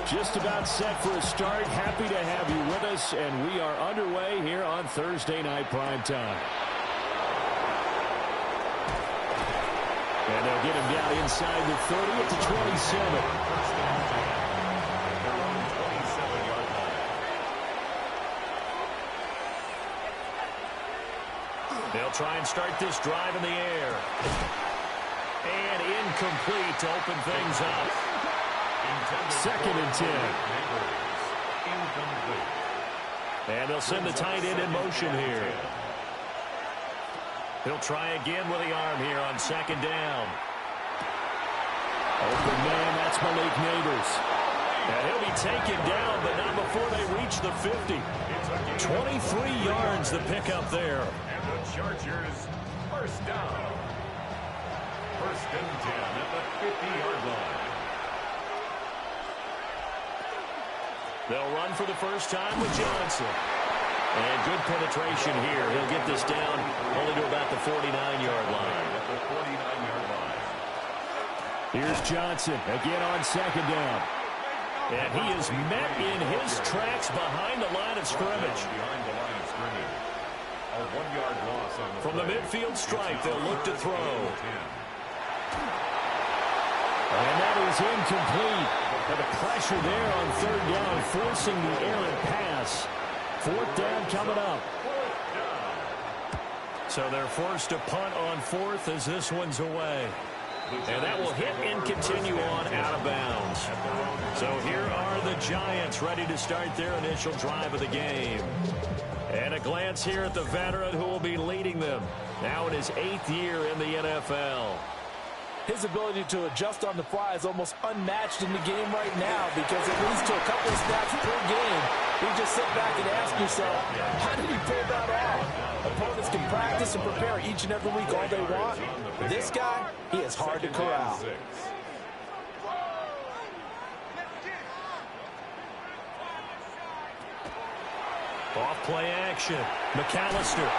Just about set for a start. Happy to have you with us, and we are underway here on Thursday Night Primetime. And they'll get him down inside the 30 at the 27. They'll try and start this drive in the air. And incomplete to open things up. Second and 10. And they'll send the tight end in motion here. He'll try again with the arm here on second down. Open man, that's Malik Neighbors. And he'll be taken down, but not before they reach the 50. 23 yards the pickup there. And the Chargers, first down. First and 10 at the 50-yard line. They'll run for the first time with Johnson. And good penetration here. He'll get this down only to about the 49-yard line. At the 49-yard line. Here's Johnson again on second down. And he is met in his tracks behind the line of scrimmage. Behind the line of scrimmage. A 1-yard loss on the From the midfield stripe, they'll look to throw. And that is incomplete. And the pressure there on third down, forcing the errant pass. Fourth down coming up. So they're forced to punt on fourth as this one's away. And that will hit and continue on out of bounds. So here are the Giants ready to start their initial drive of the game. And a glance here at the veteran who will be leading them. Now in his 8th year in the NFL. His ability to adjust on the fly is almost unmatched in the game right now because it leads to a couple of snaps per game. You just sit back and ask yourself, how did he pull that off? Opponents can practice and prepare each and every week all they want. But this guy, he is hard to corral. Off play action. McAllister.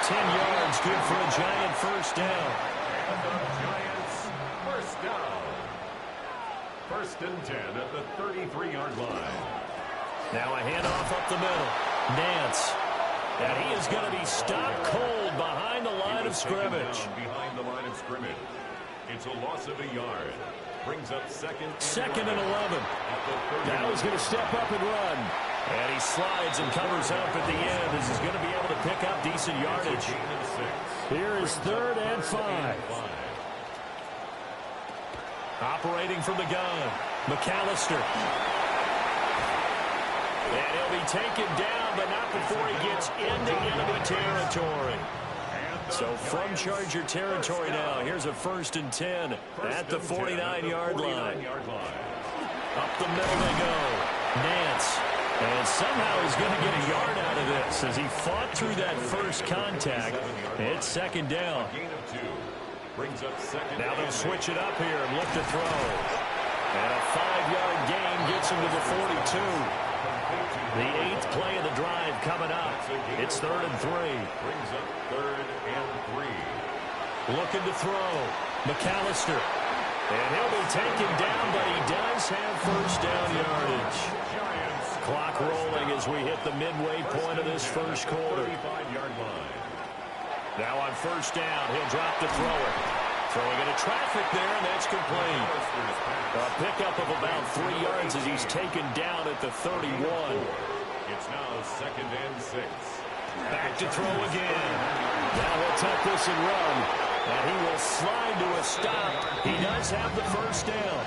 10 yards, good for a Giant first down. First down. First and 10 at the 33-yard line. Now a handoff up the middle. Nance. And he is going to be stopped cold behind the line of scrimmage. Behind the line of scrimmage. It's a loss of a yard. Brings up second and 11. Now he's going to step up and run. And he slides and covers up at the end as he's going to be able to pick up decent yardage. Here is third and 5. Operating from the gun, McAllister. And he'll be taken down, but not before he gets into enemy territory. So from Charger territory now, here's a first and 10 at the 49-yard line. Up the middle they go. Nance. And somehow he's going to get a yard out of this as he fought through that first contact. It's second down. Now they'll switch it up here and look to throw. And a 5-yard gain gets him to the 42. The 8th play of the drive coming up. It's third and 3. Brings up third and 3. Looking to throw. McAllister. And he'll be taken down, but he does have first down yardage. Clock rolling as we hit the midway point of this first quarter. 35-yard line. Now on first down, he'll drop to throw it. Throwing into traffic there, and that's complete. A pickup of about 3 yards as he's taken down at the 31. It's now second and 6. Back to throw again. Now he'll tuck this and run. And he will slide to a stop. He does have the first down.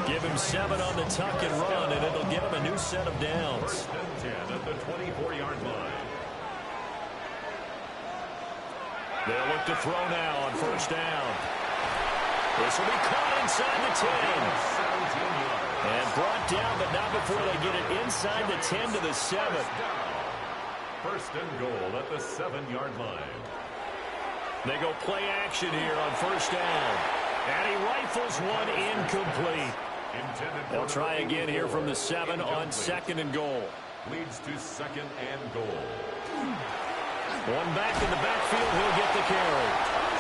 Give him 7 on the tuck and run, and it'll give him a new set of downs. First and 10 at the 24-yard line. They'll look to throw now on first down. This will be caught inside the 10. And brought down, but not before they get it inside the 10 to the 7. First and goal at the 7-yard line. They go play action here on first down. And he rifles one incomplete. They'll try again here from the 7 on second and goal. Leads to second and goal. One back in the backfield, he'll get the carry.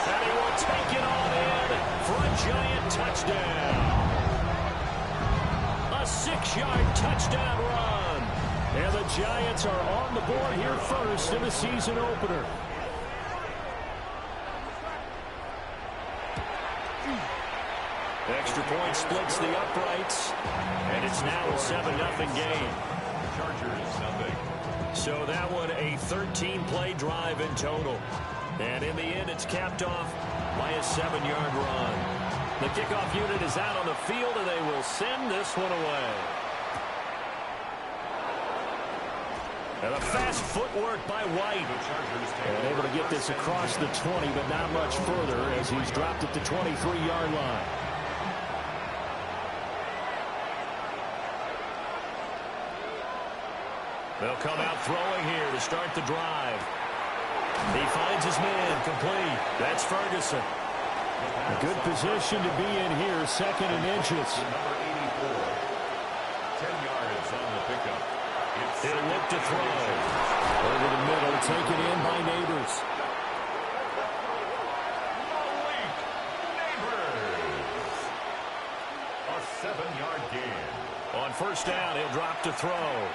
And he will take it on in for a giant touchdown. A 6-yard touchdown run. And the Giants are on the board here first in the season opener. Extra point splits the uprights. And it's now a 7-0 game. Chargers nothing. So that one a 13-play drive in total. And in the end, it's capped off by a 7-yard run. The kickoff unit is out on the field, and they will send this one away. And a fast footwork by White. And able to get this across the 20, but not much further as he's dropped at the 23-yard line. They'll come out throwing here to start the drive. He finds his man complete. That's Ferguson. A good position to be in here, second and inches. Number 84. 10 yards on the pickup. He'll look to throw. Over the middle, taken in by Neighbors. A 7-yard gain. On first down, he'll drop to throw.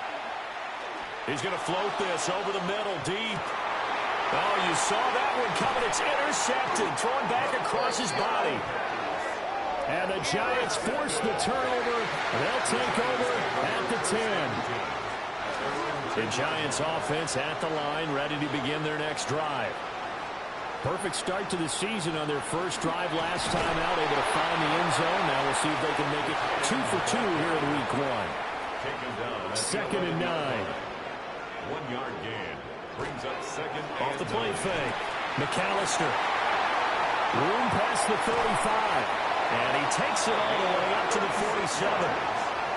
He's going to float this over the middle, deep. Oh, you saw that one coming. It's intercepted, thrown back across his body. And the Giants force the turnover. They'll take over at the 10. The Giants offense at the line, ready to begin their next drive. Perfect start to the season on their first drive last time out, able to find the end zone. Now we'll see if they can make it 2 for 2 here in week 1. Second and 9. 1-yard gain. Brings up second. Off the play fake. McAllister. Room past the 35. And he takes it all the way up to the 47.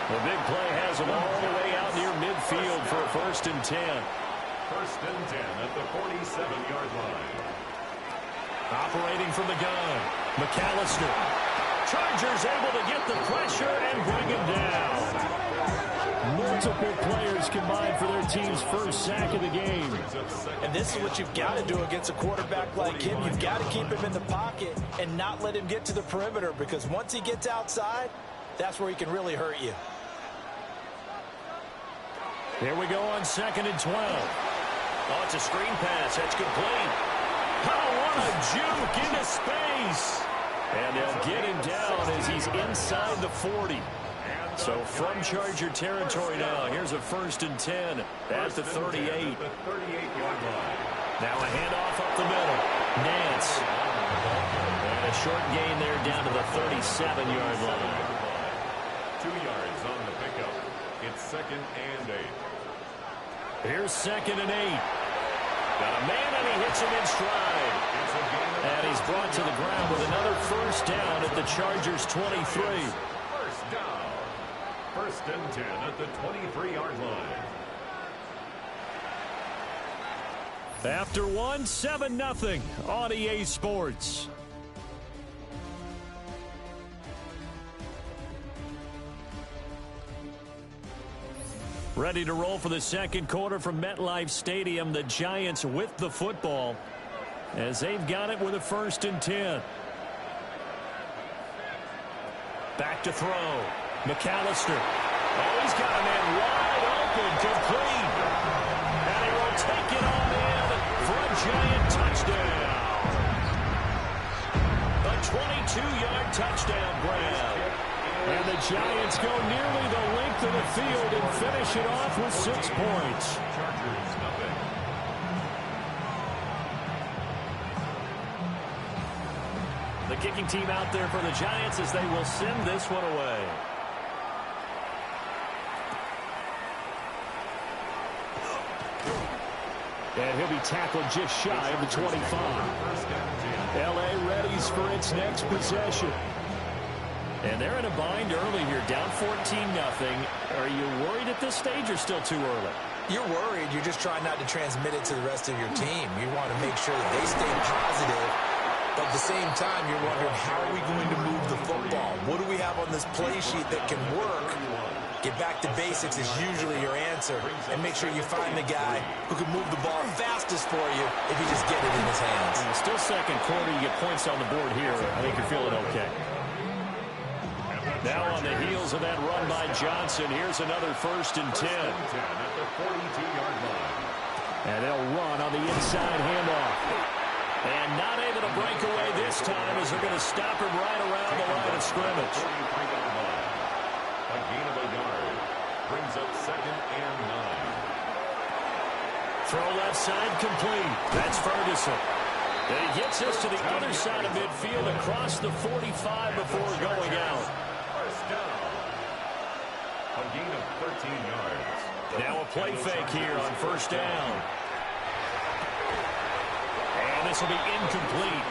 The big play has him all the way out near midfield for a first and 10. First and 10 at the 47-yard line. Operating from the gun. McAllister. Chargers able to get the pressure and bring him down. Multiple players combined for their team's first sack of the game. And this is what you've got to do against a quarterback like him. You've got to keep him in the pocket and not let him get to the perimeter, because once he gets outside, that's where he can really hurt you. Here we go on second and 12. Oh, it's a screen pass. That's complete. Oh, what a juke into space. And they'll get him down as he's inside the 40. So from Charger territory now, here's a first and 10 at the 38. Now a handoff up the middle. Nance. And a short gain there down to the 37-yard line. 2 yards on the pickup. It's second and 8. Here's second and 8. Got a man, and he hits him in stride. And he's brought to the ground with another first down at the Chargers' 23. First down. First and 10 at the 23-yard line. After one, 7-0 on EA Sports. Ready to roll for the second quarter from MetLife Stadium. The Giants with the football as they've got it with a first and 10. Back to throw. McAllister. Oh, he's got a man wide open, complete. And he will take it on in for a giant touchdown. A 22-yard touchdown grab. And the Giants go nearly the length of the field and finish it off with 6 points. Chargers nothing. The kicking team out there for the Giants as they will send this one away. And he'll be tackled just shy of the 25. L.A. readies for its next possession. And they're in a bind early here, down 14-0. Are you worried at this stage or still too early? You're worried. You're just trying not to transmit it to the rest of your team. You want to make sure that they stay positive, but at the same time, you're wondering, how are we going to move the football? What do we have on this play sheet that can work? Get back to basics is usually your answer, and make sure you find the guy who can move the ball fastest for you if you just get it in his hands. Still second quarter, you get points on the board here. I think you're feeling okay. Now on the heels of that run by Johnson, here's another 1st and 10. At the 42-yard line. And they'll run on the inside handoff. And not able to break away this time as they're going to stop him right around the line of scrimmage. A gain of a yard. Brings up 2nd and 9. Throw left side complete. That's Ferguson. And he gets us to the other side of midfield across the 45 before going out. First down. A gain of 13 yards. Now a play fake here on 1st down. And this will be incomplete.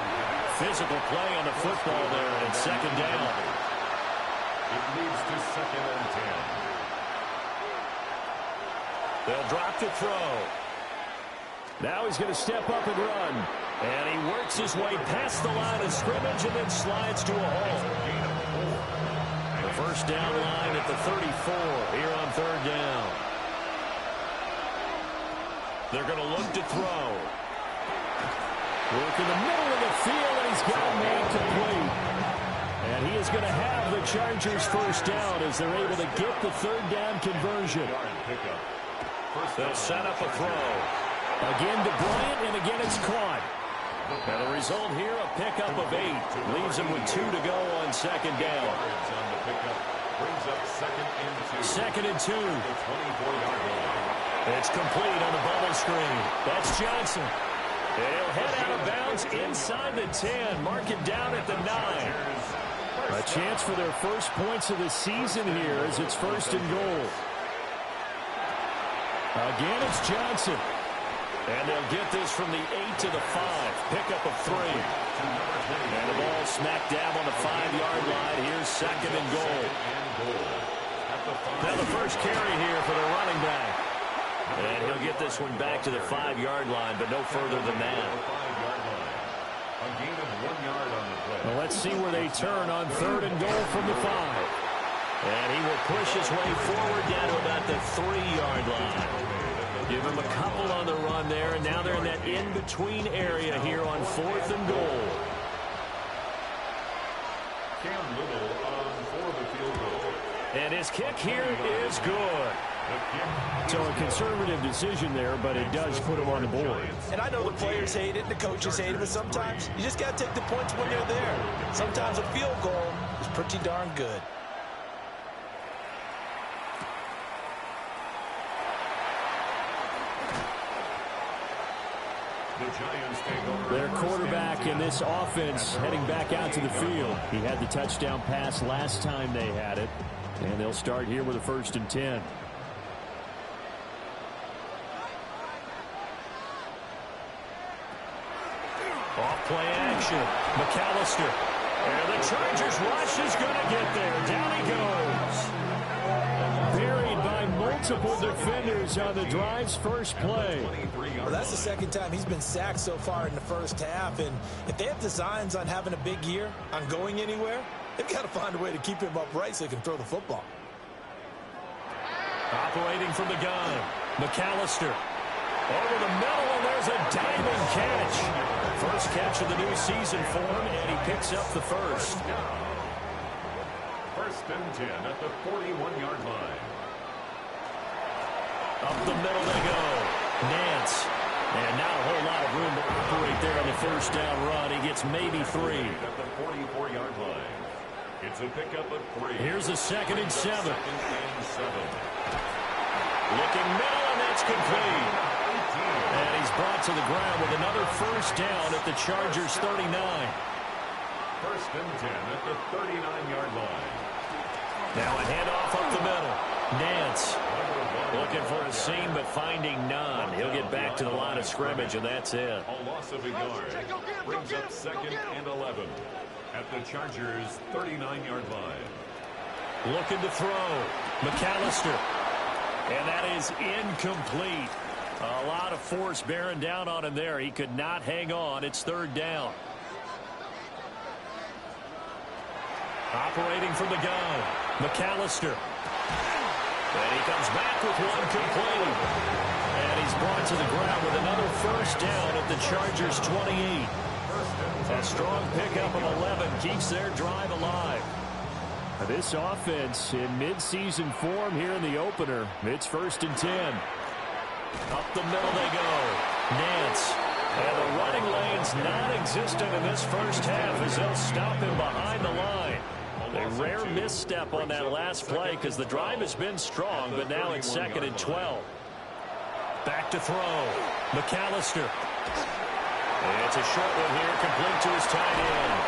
Physical play on the football there, and 2nd down. It leads to 2nd and 10. They'll drop the throw. Now he's going to step up and run. And he works his way past the line of scrimmage and then slides to a hole. The 1st down line at the 34 here on 3rd down. They're going to look to throw. Work in the middle of the field, and he's got a man complete. And he is going to have the Chargers 1st down as they're able to get the 3rd down conversion. They'll set up a throw. Again to Bryant, and again it's caught. And the result here, a pickup of 8. Leaves him with 2 to go on 2nd down. Brings up 2nd and 2. 2nd and 2. It's complete on the bubble screen. That's Johnson. And he'll head out of bounds inside the 10. Mark it down at the 9. A chance for their first points of the season here as it's 1st and goal. Again, it's Johnson. And they'll get this from the 8 to the 5. Pickup of 3. And the ball smacked down on the 5-yard line. Here's 2nd and goal. Now the first carry here for the running back. And he'll get this one back to the 5-yard line, but no further than that. A gain of 1 yard on the play. Well, let's see where they turn on 3rd and goal from the 5. And he will push his way forward down to about the 3-yard line. Give him a couple on the run there, and now they're in that in-between area here on 4th and goal. Cam Little for the field goal. And his kick here is good. So a conservative decision there, but it does put him on the board. And I know the players hate it, the coaches hate it, but sometimes you just got to take the points when they're there. Sometimes a field goal is pretty darn good. Their quarterback in this offense heading back out to the field. He had the touchdown pass last time they had it. And they'll start here with a 1st and 10. Off-play action. McAllister. And the Chargers rush is going to get there. Down he goes. Buried by multiple defenders on the drive's first play. Well, that's the 2nd time he's been sacked so far in the 1st half. And if they have designs on having a big year, on going anywhere, they've got to find a way to keep him upright so he can throw the football. Operating from the gun. McAllister. Over the middle, and there's a diving catch. First catch of the new season for him, and he picks up the 1st. 1st and 10 at the 41-yard line. Up the middle they go. Nance. And not a whole lot of room to operate there on the 1st down run. He gets maybe 3. At the 44-yard line. It's a pickup of 3. Here's a 2nd and 7. 2nd and 7. Looking middle, and that's complete. And he's brought to the ground with another 1st down at the Chargers 39. 1st and 10 at the 39-yard line. Now a handoff up the middle. Nance looking for a seam, but finding none. He'll get back to the line of scrimmage, and that's it. A loss of a yard. Brings up 2nd and 11. at the Chargers' 39-yard line. Looking to throw. McAllister. And that is incomplete. A lot of force bearing down on him there. He could not hang on. It's third down. Operating from the gun. McAllister. And he comes back with one complete. And he's brought to the ground with another first down at the Chargers' 28. A strong pickup of 11 keeps their drive alive. This offense in mid-season form here in the opener. It's 1st and 10. Up the middle they go. Nance. And the running lane's non-existent in this first half as they'll stop him behind the line. A rare misstep on that last play because the drive has been strong, but now it's 2nd and 12. Back to throw. McAllister. It's a short one here, complete to his tight end.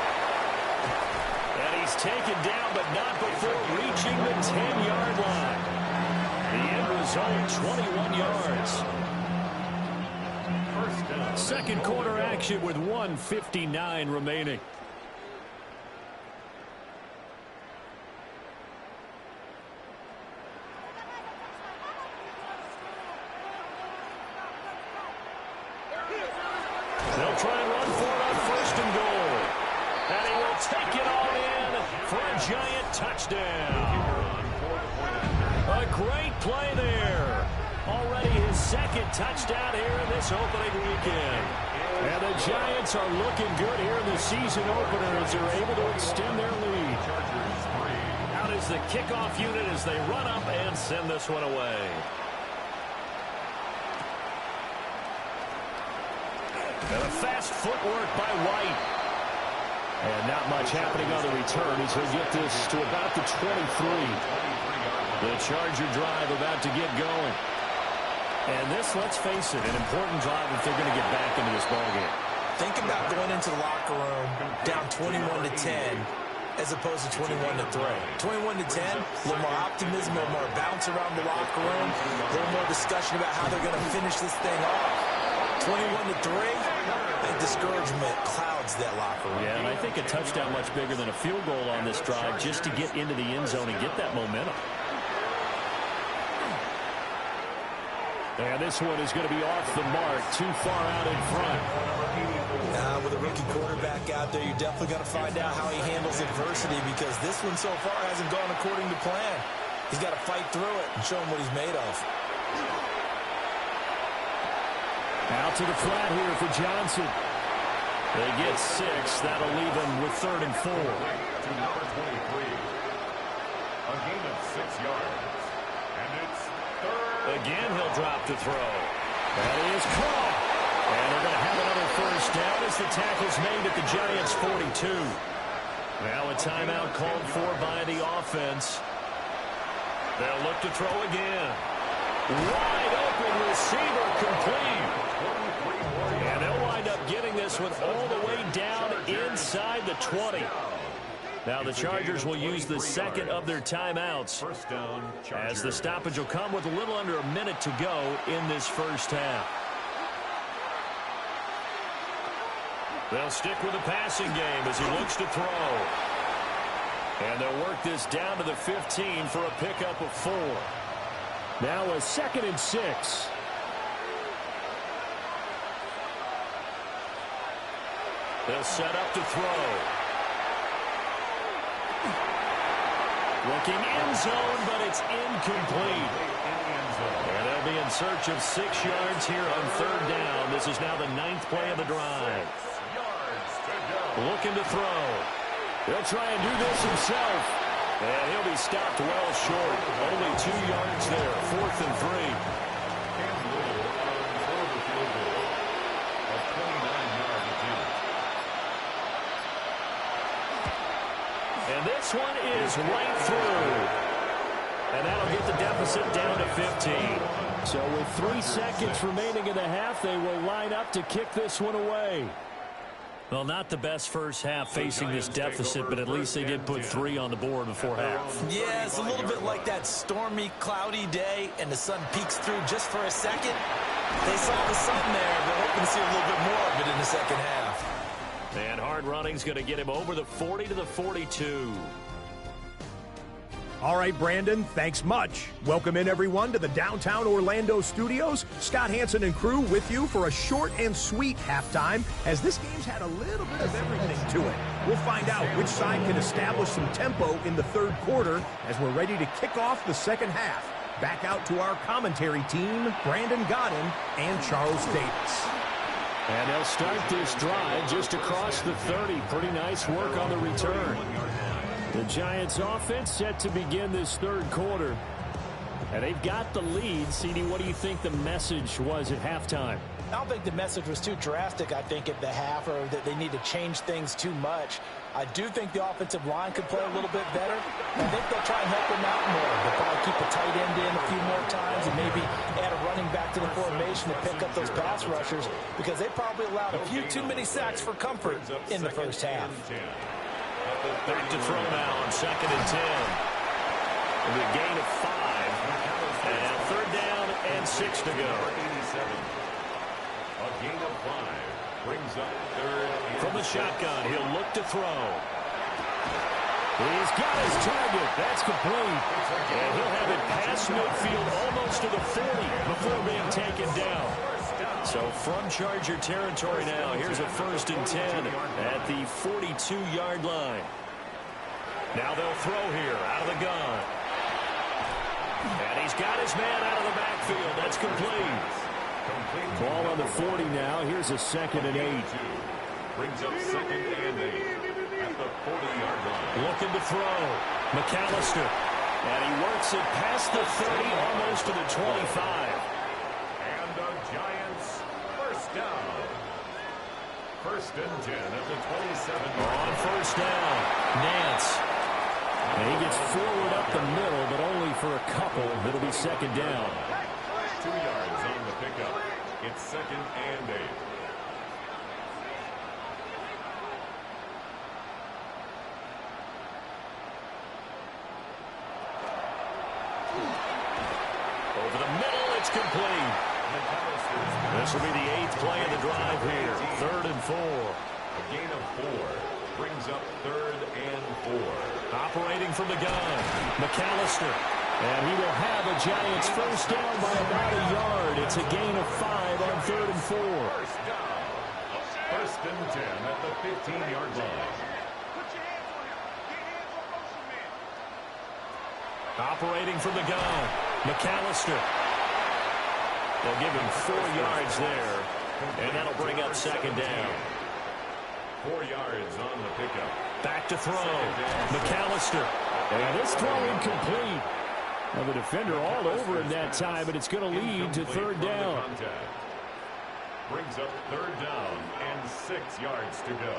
And he's taken down, but not before reaching the 10-yard line. The end result, 21 yards. Second quarter action with 1:59 remaining. They'll try and run for it on 1st and goal. And he will take it all in for a giant touchdown. A great play there. Already his 2nd touchdown here in this opening weekend. And the Giants are looking good here in the season opener as they're able to extend their lead. Out is the kickoff unit as they run up and send this one away. And a fast footwork by White. And not much happening on the return as he'll get this to about the 23. The Charger drive about to get going. And this, let's face it, an important drive if they're going to get back into this ballgame. Think about going into the locker room down 21-10 as opposed to 21-3. 21-10, a little more optimism, a little more bounce around the locker room, a little more discussion about how they're going to finish this thing off. 21-3, I think discouragement clouds that locker room. Yeah, and I think a touchdown much bigger than a field goal on this drive just to get into the end zone and get that momentum. And this one is going to be off the mark, too far out in front. With a rookie quarterback out there, you're definitely going to find out how he handles adversity because this one so far hasn't gone according to plan. He's got to fight through it and show him what he's made of. Out to the flat here for Johnson. They get 6. That'll leave them with 3rd and 4. To number 23. A gain of 6 yards. And it's 3rd. Again, he'll drop to throw. That is caught. And they're going to have another first down as the tackle's made at the Giants' 42. Now a timeout called for by the offense. They'll look to throw again. Wide open receiver complete. And they'll wind up getting this one all the way down inside the 20. Now the Chargers will use the 2nd of their timeouts First down, as the stoppage will come with a little under a minute to go in this first half. They'll stick with the passing game as he looks to throw. And they'll work this down to the 15 for a pickup of 4. Now a 2nd and 6. They'll set up to throw. Looking end zone, but it's incomplete. And they'll be in search of 6 yards here on 3rd down. This is now the 9th play of the drive. Looking to throw. He'll try and do this himself. And he'll be stopped well short. Only 2 yards there. 4th and 3. And this one is right through. And that'll get the deficit down to 15. So with 3 seconds remaining in the half, they will line up to kick this one away. Well, not the best first half facing this deficit, but at least they did put 3 on the board before half. Yeah, it's a little bit like that stormy, cloudy day, and the sun peeks through just for a second. They saw the sun there, but hoping to see a little bit more of it in the second half. And hard running's going to get him over the 40 to the 42. All right, Brandon, thanks much. Welcome in, everyone, to the downtown Orlando studios. Scott Hansen and crew with you for a short and sweet halftime, as this game's had a little bit of everything to it. We'll find out which side can establish some tempo in the third quarter as we're ready to kick off the second half. Back out to our commentary team, Brandon Godden and Charles Davis. And they'll start this drive just across the 30. Pretty nice work on the return. The Giants offense set to begin this third quarter. And they've got the lead. CD, what do you think the message was at halftime? I don't think the message was too drastic, I think, at the half, or that they need to change things too much. I do think the offensive line could play a little bit better. I think they'll try and help them out more. They'll probably keep a tight end in a few more times and maybe add a running back to the formation to pick up those pass rushers, because they probably allowed a few too many sacks for comfort in the first half. Back to throw now on 2nd and 10. With a gain of 5. And 3rd down and 6 to go. A gain of 5 brings up 3rd. From the shotgun, he'll look to throw. He's got his target. That's complete. And he'll have it past midfield almost to the 40 before being taken down. So from Charger territory now, here's a 1st and 10 at the 42-yard line. Now they'll throw here out of the gun. And he's got his man out of the backfield. That's complete. Ball on the 40 now. Here's a 2nd and 8. Brings up 2nd and 8 at the 40-yard line. Looking to throw. McAllister. And he works it past the 30, almost to the 25. And the Giants first down. 1st and 10 at the 27. On 1st down, Nance. And he gets forward up the middle, but only for a couple. It'll be 2nd down. 2 yards on the pickup. It's 2nd and 8. Over the middle, it's complete. This will be the 8th play of the drive here. 3rd and 4. A gain of 4 brings up 3rd and 4. Operating from the gun, McAllister. And he will have a Giants first down by about a yard. It's a gain of 5 on 3rd and 4. First down. 1st and 10 at the 15-yard line. Operating from the gun, McAllister. They'll give him 4 yards there, and that'll bring up 2nd down. 4 yards on the pickup. Back to throw, McAllister. And this throw incomplete. Well, the defender all over him that time, and it's going to lead to 3rd down. Brings up 3rd down and 6 yards to go.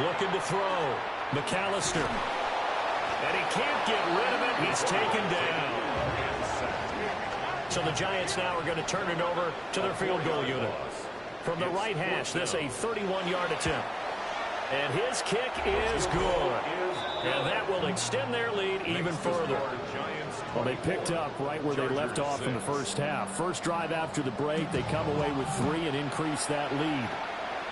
Looking to throw, McAllister. And he can't get rid of it. He's taken down. So the Giants now are going to turn it over to their field goal unit. From the right hash, this a 31-yard attempt. And his kick is good. And that will extend their lead even further. Well, they picked up right where they left off in the first half. First drive after the break, they come away with 3 and increase that lead.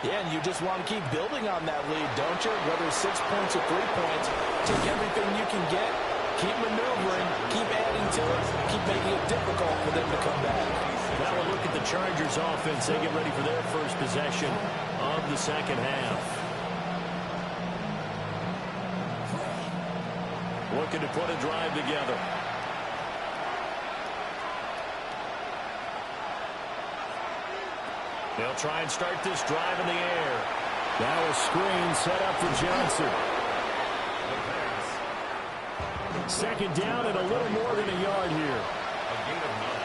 Yeah, and you just want to keep building on that lead, don't you? Whether it's 6 points or 3 points, take everything you can get, keep maneuvering, keep adding to it, keep making it difficult for them to come back. Now we'll look at the Chargers offense. They get ready for their first possession of the second half. Looking to put a drive together. They'll try and start this drive in the air. Now a screen set up for Johnson. 2nd down and a little more than a yard here. A gain of 9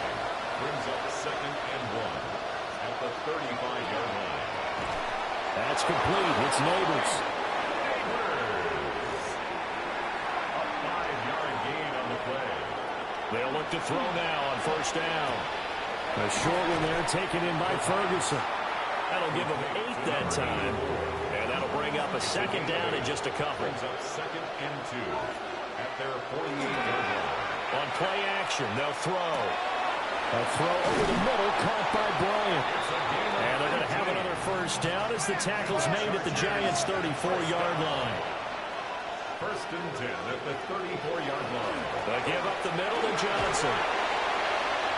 brings up 2nd and 1 at the 35-yard line. That's complete. It's Neighbors. A 5-yard gain on the play. They'll look to throw now on 1st down. A short one there taken in by Ferguson. That'll give them 8 that time. And that'll bring up a 2nd down in just a couple. Brings up 2nd and 2 at their 48-yard line. On play action, they'll throw. A throw over the middle, caught by Bryant. And they're going to have another first down as the tackle's made at the Giants' 34-yard line. First and 10 at the 34-yard line. They give up the middle to Johnson.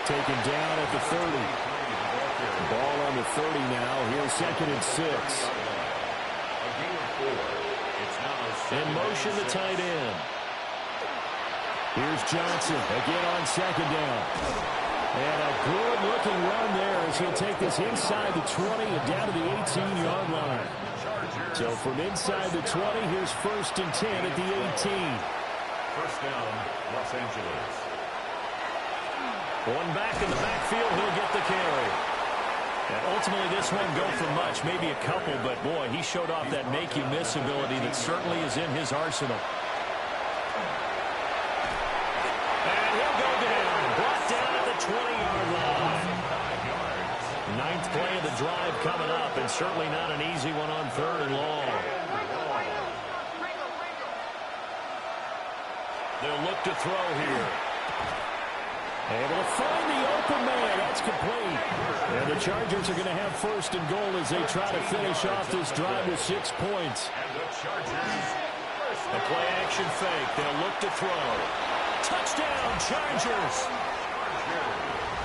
Taken down at the 30. Ball on the 30 now. Here's second and 6. A gain of 4. It's now In motion, the tight end. Here's Johnson again on second down. And a good-looking run there as he'll take this inside the 20 and down to the 18-yard line. So from inside the 20, here's first and 10 at the 18. First down, Los Angeles. One back in the backfield, he'll get the carry. And ultimately, this won't go for much, maybe a couple, but boy, he showed off that make-you-miss ability that certainly is in his arsenal. And he'll go down, brought down at the 20-yard line. 9th play of the drive coming up, and certainly not an easy one on 3rd and long. They'll look to throw here. Able to find the open man. That's complete. And the Chargers are going to have first and goal as they try to finish off this drive with 6 points. The play-action fake. They'll look to throw. Touchdown, Chargers!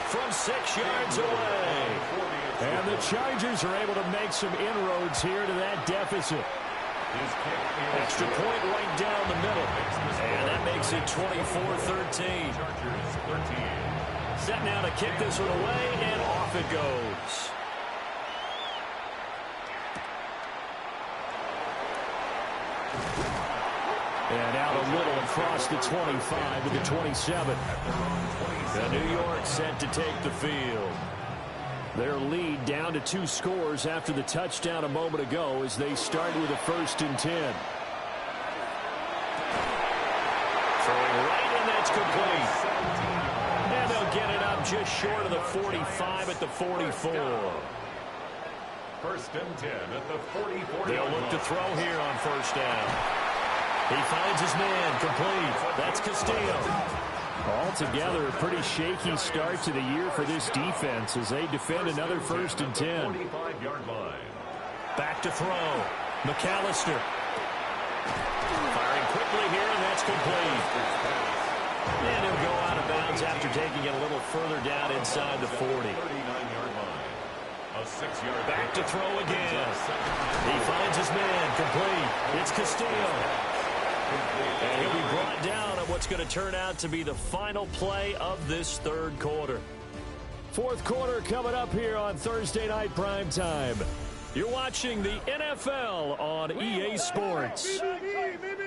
From 6 yards away. And the Chargers are able to make some inroads here to that deficit. Extra point right down the middle. And that makes it 24-13. Set now to kick this one away, and off it goes. And out a little across the 25 to the 27. And New York set to take the field. Their lead down to 2 scores after the touchdown a moment ago as they start with a first and 10. Throwing right, and that's complete. And they'll get it up just short of the 45 at the 44. First and 10 at the 44. They'll look to throw here on first down. He finds his man, complete. That's Castillo. Altogether, a pretty shaky start to the year for this defense as they defend another first and 10. 45-yard line. Back to throw. McAllister. Firing quickly here, and that's complete. And he'll go out of bounds after taking it a little further down inside the 40. 39-yard line. A 6-yard. Back to throw again. He finds his man, complete. It's Castillo. And he'll be brought down at what's going to turn out to be the final play of this 3rd quarter. 4th quarter coming up here on Thursday Night Primetime. You're watching the NFL on EA Sports.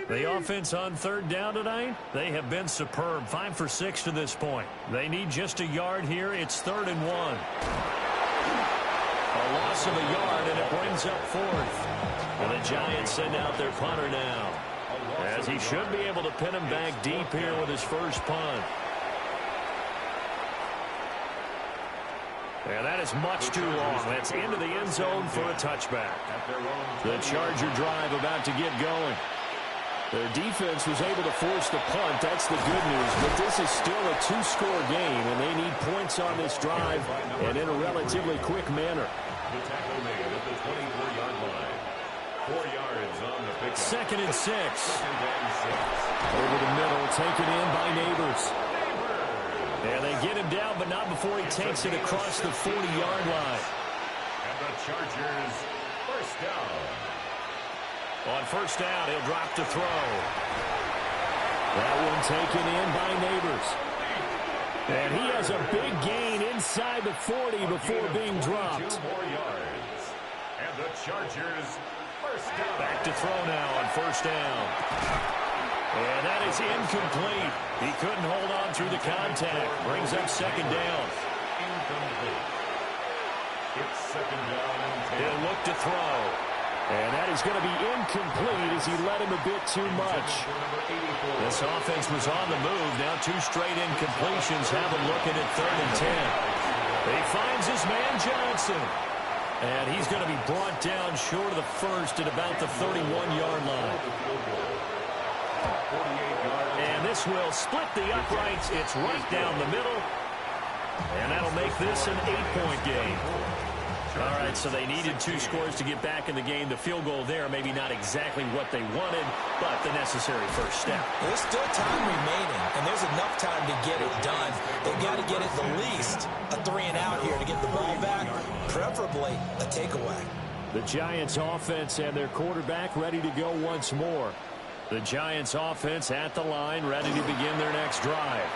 The offense on 3rd down tonight, they have been superb. 5 for 6 to this point. They need just a yard here. It's 3rd and 1. A loss of a yard, and it brings up 4th. And the Giants send out their punter now, as he should be able to pin him back deep here with his first punt. And that is much too long. That's into the end zone for a touchback. The Charger drive about to get going. Their defense was able to force the punt. That's the good news. But this is still a 2-score game, and they need points on this drive and in a relatively quick manner. The tackle made at the 24-yard line. 4 yards on the pick. 2nd and 6. Second and 6. Over the middle, taken in by Neighbors. And they get him down, but not before he takes it across the 40-yard line. And the Chargers first down. On first down, he'll drop to throw. That one taken in by Neighbors. And he has a big gain inside the 40 before being dropped. 2 more yards. And the Chargers first down. Back to throw now on first down. And that is incomplete. He couldn't hold on through the contact. Brings up 2nd down. Incomplete. It's 2nd down and 10. He'll look to throw. And that is going to be incomplete as he led him a bit too much. This offense was on the move. Now 2 straight incompletions have him looking at 3rd and 10. He finds his man Johnson. And he's going to be brought down short of the first at about the 31-yard line. And this will split the uprights. It's right down the middle. And that'll make this an 8-point game. All right, so they needed 2 scores to get back in the game. The field goal there, maybe not exactly what they wanted, but the necessary first step. There's still time remaining, and there's enough time to get it done. They've got to get it the least a 3-and-out here to get the ball back, preferably a takeaway. The Giants offense and their quarterback ready to go once more. The Giants offense at the line, ready to begin their next drive.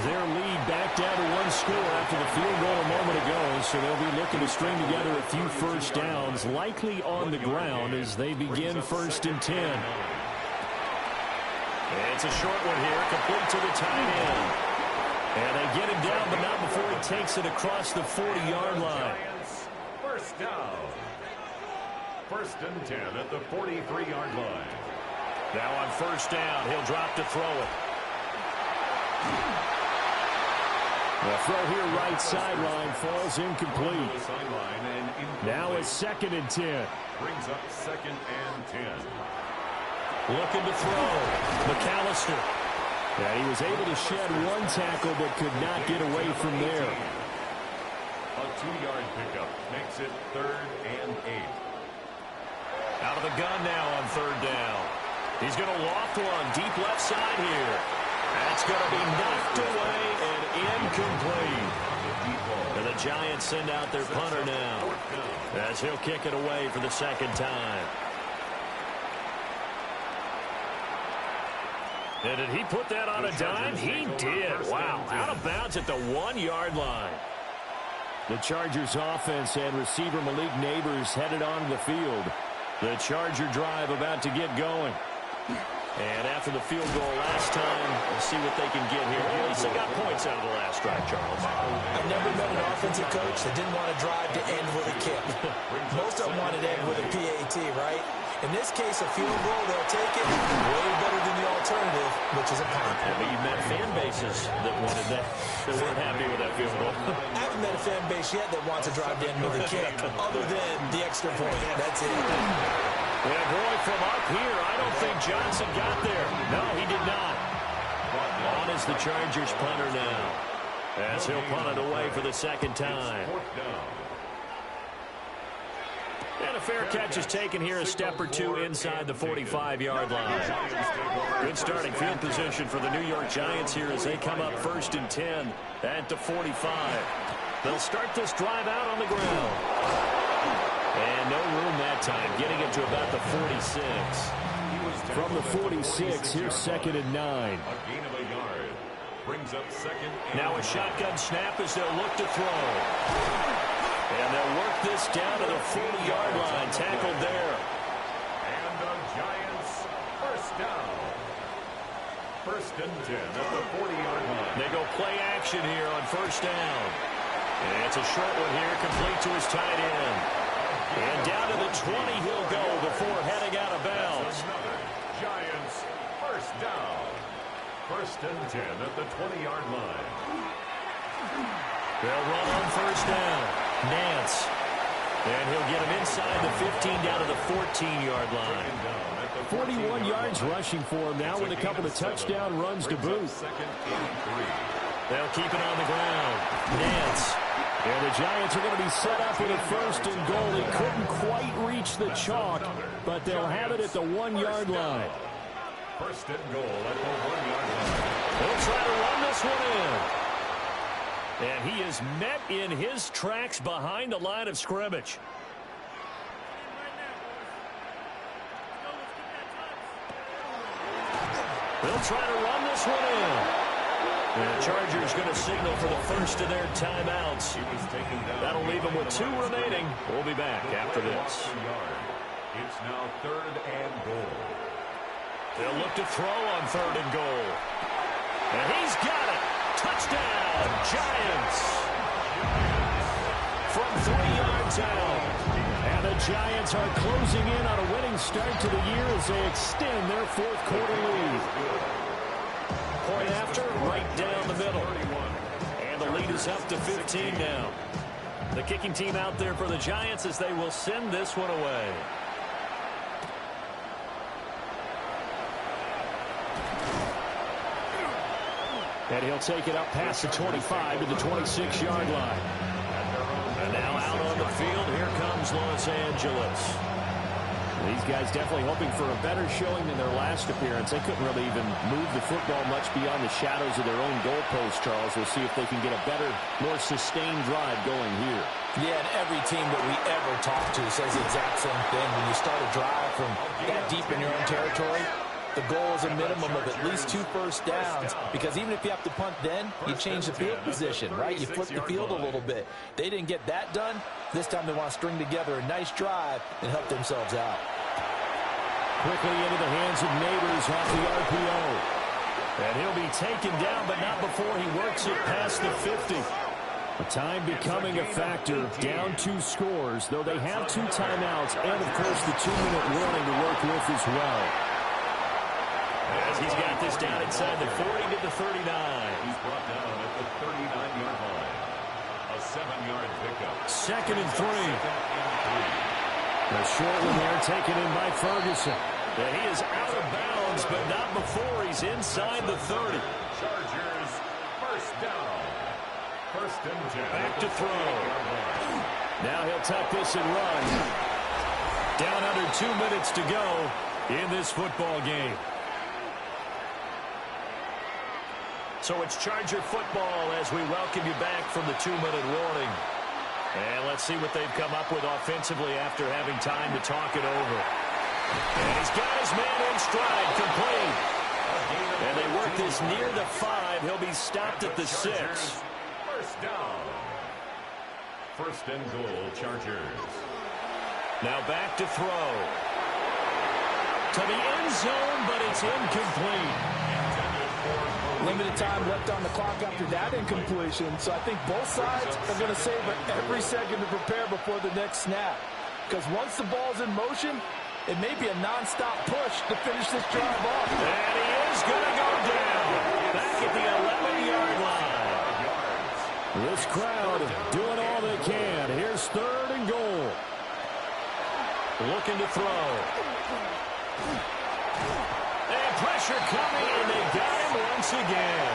Their lead back down to 1 score after the field goal a moment ago, so they'll be looking to string together a few first downs, likely on the ground as they begin 1st and 10. It's a short one here, complete to the tight end. And they get him down, but not before he takes it across the 40-yard line. First down. 1st and 10 at the 43-yard line. Now on 1st down, he'll drop to throw it. The throw here right sideline falls incomplete. Now it's 2nd and 10. Brings up 2nd and 10. Looking to throw. McAllister. Yeah, he was able to shed 1 tackle but could not get away from there. A 2-yard pickup makes it 3rd and 8. Out of the gun now on 3rd down. He's going to loft one deep left side here. That's going to be knocked away and incomplete. And the Giants send out their punter now as he'll kick it away for the 2nd time. And did he put that on a dime? He did. Wow. Out of bounds at the 1-yard line. The Chargers offense and receiver Malik Neighbors headed onto the field. The Charger drive about to get going. And after the field goal last time, we'll see what they can get here. At least they got points out of the last drive, Charles. I've never met an offensive coach that didn't want to drive to end with a kick. Most of them wanted to end with a PAT, right? In this case, a field goal, they'll take it way better than the alternative, which is a punt. Yeah, but you've met fan bases that wanted that, that weren't happy with that field goal. I haven't met a fan base yet that wants to drive to end with a kick, other than the extra point. That's it. Yeah, boy, from up here, I don't think Johnson got there. No, he did not. On is the Chargers punter now, as he'll punt it away for the 2nd time. And a fair catch is taken here a step or 2 inside the 45-yard line. Good starting field position for the New York Giants here as they come up 1st and 10 at the 45. They'll start this drive out on the ground. And no room that time, getting it to about the 46. From the 46, here's 2nd and 9. A gain of a yard. Brings up 2nd and now a shotgun snap as they'll look to throw. And they'll work this down to the 40-yard line. Tackled there. And the Giants first down. 1st and 10 at the 40-yard line. They go play action here on 1st down. And it's a short one here, complete to his tight end. And down to the 20 he'll go before heading out of bounds. Another Giants first down. 1st and 10 at the 20-yard line. They'll run on 1st down. Nance. And he'll get him inside the 15 down to the 14-yard line. 41 yards rushing for him now with a couple of touchdown runs to boot. 2nd and 3. They'll keep it on the ground. Nance. And the Giants are going to be set up with a 1st and goal. They couldn't quite reach the chalk, but they'll have it at the 1-yard line. 1st and goal at the 1-yard line. They'll try to run this one in. And he is met in his tracks behind the line of scrimmage. They'll try to run this one in. And the Chargers going to signal for the first of their timeouts. That'll leave them with 2 remaining. We'll be back after this. It's now 3rd and goal. They'll look to throw on 3rd and goal. And he's got it. Touchdown, Giants. From 3 yards out. And the Giants are closing in on a winning start to the year as they extend their 4th quarter lead. Point after, right down the middle. And the lead is up to 15 now. The kicking team out there for the Giants as they will send this one away. And he'll take it up past the 25 to the 26-yard line. And now out on the field. Here comes Los Angeles. These guys definitely hoping for a better showing than their last appearance. They couldn't really even move the football much beyond the shadows of their own goalpost, Charles. We'll see if they can get a better, more sustained drive going here. Yeah, and every team that we ever talk to says the exact same thing. When you start a drive from that deep in your own territory, the goal is a minimum of at least 2 first downs, because even if you have to punt then, you change the field position, right? You flip the field a little bit. They didn't get that done. This time they want to string together a nice drive and help themselves out. Quickly into the hands of Neighbors off the RPO. And he'll be taken down, but not before he works it past the 50. The time becoming a factor. Down 2 scores, though they have 2 timeouts and, of course, the 2-minute warning to work with as well. As he's got this down inside the 40 to the 39. He's brought down at the 39-yard line. A 7-yard pickup. 2nd and 3. The short one there taken in by Ferguson. And he is out of bounds, but not before he's inside the 30. Chargers, first down. 1st and 10. Back to throw. Now he'll tuck this and run. Down under 2 minutes to go in this football game. So it's Charger football as we welcome you back from the 2-minute warning. And let's see what they've come up with offensively after having time to talk it over. And he's got his man in stride, complete. And they work this near the 5. He'll be stopped at the 6. First down. 1st and goal, Chargers. Now back to throw. To the end zone, but it's incomplete. Limited time left on the clock after that incompletion, so I think both sides are going to savor every second to prepare before the next snap. Because once the ball's in motion, it may be a nonstop push to finish this drive off. And he is going to go down back at the 11-yard line. This crowd doing all they can. Here's 3rd and goal. Looking to throw. And pressure coming, and they got him once again.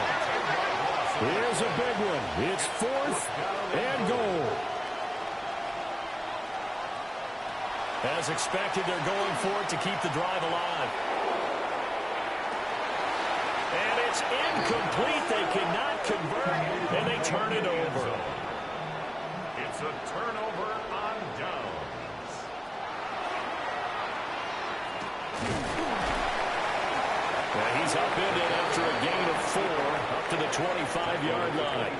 Here's a big one. It's 4th and goal. As expected, they're going for it to keep the drive alive. And it's incomplete. They cannot convert, and they turn it over. It's a turnover on downs. He's upended after a gain of 4 up to the 25-yard line.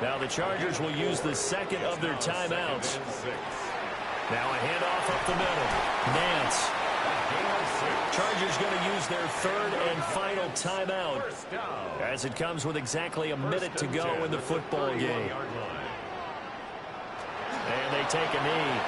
Now the Chargers will use the 2nd of their timeouts. Now a handoff up the middle. Nance. Chargers going to use their 3rd and final timeout as it comes with exactly a minute to go in the football game. And they take a knee.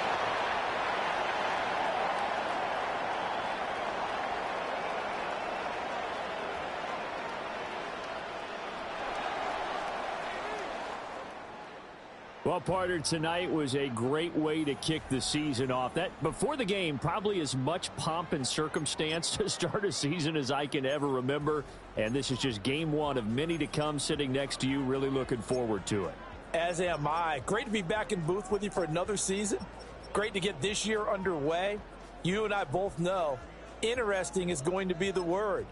Well, partner, tonight was a great way to kick the season off. That before the game, probably as much pomp and circumstance to start a season as I can ever remember. And this is just game 1 of many to come sitting next to you. Really looking forward to it. As am I. Great to be back in booth with you for another season. Great to get this year underway. You and I both know interesting is going to be the word.